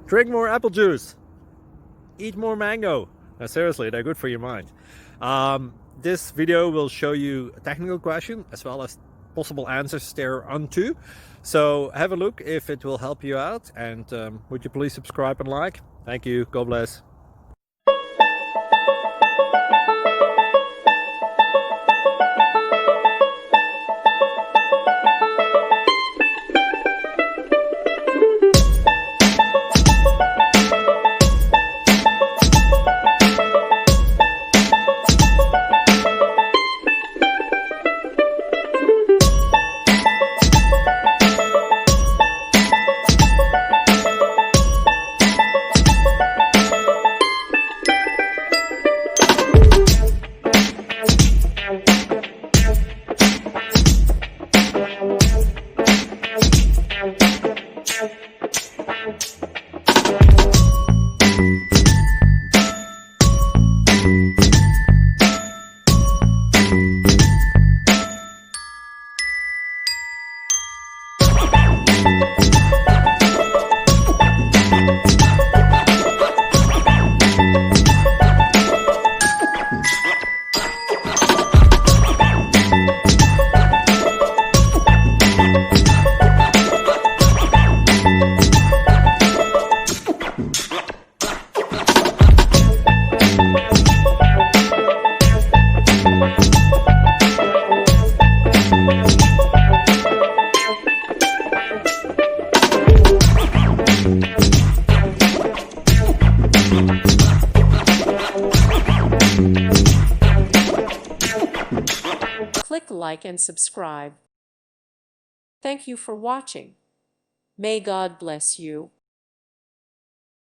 Drink more apple juice. Eat more mango. Now, seriously, they're good for your mind. This video will show you a technical question as well as possible answers thereunto. So have a look if it will help you out, and would you please subscribe and like? Thank you. God bless. Click like and subscribe. Thank you for watching. May God bless you.